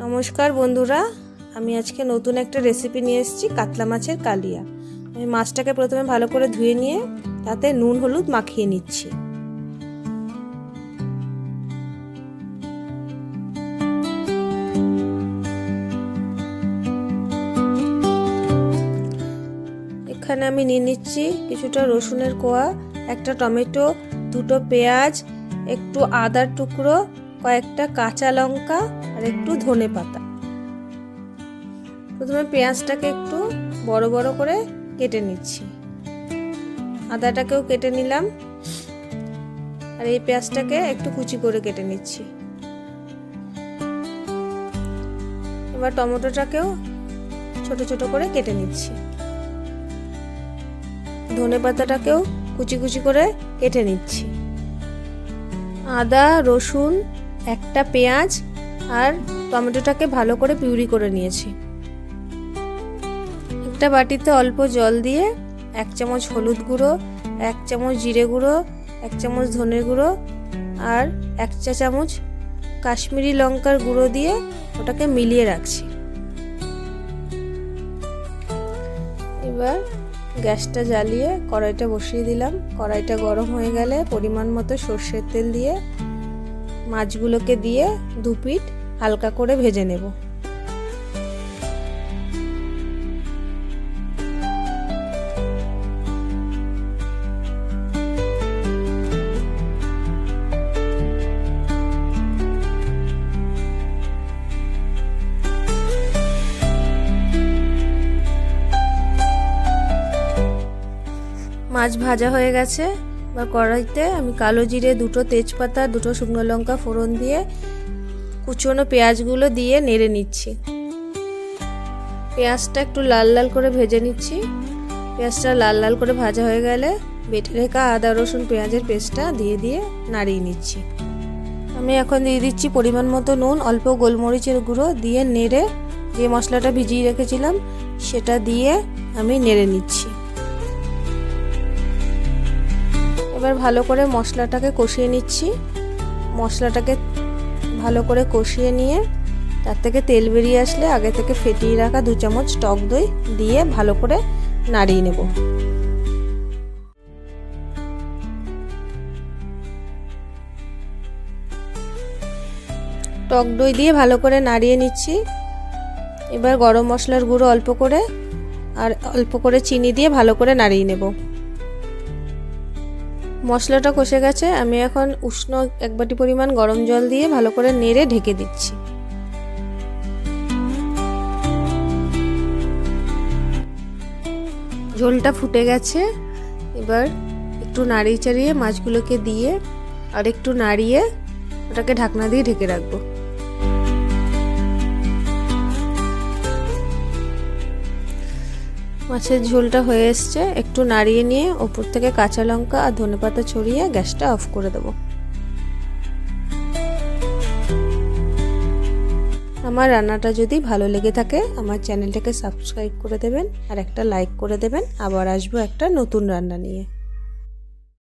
নমস্কার বন্ধুরা, আমি আজকে নতুন একটা রেসিপি নিয়ে এসেছি কাতলা মাছের কালিয়া। আমি মাছটাকে প্রথমে ভালো করে ধুয়ে নিয়ে তাতে নুন হলুদ মাখিয়ে নিচ্ছি। এখানে আমি নিয়ে নিচ্ছি কিছুটা রসুনের কোয়া, একটা টমেটো, দুটো পেঁয়াজ, একটু আদার টুকরো, কয়েকটা কাঁচা লঙ্কা আর একটু ধনে পাতা। প্রথমে পেঁয়াজটাকে একটু বড় বড় করে কেটে নিচ্ছি, আদাটাকেও কেটে নিলাম, আর এই পেঁয়াজটাকে একটু কুচি করে কেটে নিচ্ছি। এবার টমেটোটাকেও ছোট ছোট করে কেটে নিচ্ছি, ধনে পাতাটাকেও কুচি কুচি করে কেটে নিচ্ছি। আদা, রসুন, একটা পেঁয়াজ আর টমেটোটাকে ভালো করে পিউরি করে নিয়েছি। একটা বাটিতে অল্প জল দিয়ে 1 চামচ হলুদ গুঁড়ো, 1 চামচ জিরে গুঁড়ো, 1 চামচ ধনে গুঁড়ো আর 1 চা চামচ কাশ্মীরি লঙ্কার গুঁড়ো দিয়ে ওটাকে মিলিয়ে রাখছি। এবার গ্যাসটা জ্বালিয়ে কড়াইটা বসিয়ে দিলাম। কড়াইটা গরম হয়ে গেলে পরিমাণ মতো সর্ষের তেল দিয়ে মাছগুলোকে দিয়ে 2 পিঠ হালকা করে ভেজে নেব। মাছ ভাজা হয়ে গেছে। বা কড়াইতে আমি কালো জিরে, 2টো তেজপাতা, 2টো শুকনো লঙ্কা ফোড়ন দিয়ে কুচনো পেঁয়াজগুলো দিয়ে নেড়ে নিচ্ছি। পেঁয়াজটা একটু লাল লাল করে ভেজে নিচ্ছি। পেঁয়াজটা লাল লাল করে ভাজা হয়ে গেলে বেটে রাখা আদা রসুন পেঁয়াজের পেস্টটা দিয়ে নাড়িয়ে নিচ্ছি। আমি এখন দিয়ে দিচ্ছি পরিমাণ মতো নুন, অল্প গোলমরিচের গুঁড়ো দিয়ে নেড়ে যে মশলাটা ভিজিয়ে রেখেছিলাম সেটা দিয়ে আমি নেড়ে নিচ্ছি। এবার ভালো করে মশলাটাকে কষিয়ে নিচ্ছি। মশলাটাকে ভালো করে কষিয়ে নিয়ে তার থেকে তেল বেরিয়ে আসলে আগে থেকে ফেটিয়ে রাখা 2 চামচ টক দই দিয়ে ভালো করে নাড়িয়ে নেব। টক দই দিয়ে ভালো করে নাড়িয়ে নিচ্ছি। এবার গরম মশলার গুঁড়ো অল্প করে আর অল্প করে চিনি দিয়ে ভালো করে নাড়িয়ে নেব। মশলাটা কষে গেছে। আমি এখন উষ্ণ 1 বাটি পরিমাণ গরম জল দিয়ে ভালো করে নেড়ে ঢেকে দিচ্ছি। ঝোলটা ফুটে গেছে। এবার একটু নাড়িয়ে চাড়িয়ে মাছগুলোকে দিয়ে আর একটু নাড়িয়ে ওটাকে ঢাকনা দিয়ে ঢেকে রাখবো। মাছের ঝোলটা হয়ে এসছে। একটু নাড়িয়ে নিয়ে ওপর থেকে কাঁচা লঙ্কা আর ধনেপাতা ছড়িয়ে গ্যাসটা অফ করে দেব। আমার রান্নাটা যদি ভালো লেগে থাকে আমার চ্যানেলটাকে সাবস্ক্রাইব করে দেবেন আর একটা লাইক করে দেবেন। আবার আসবো একটা নতুন রান্না নিয়ে।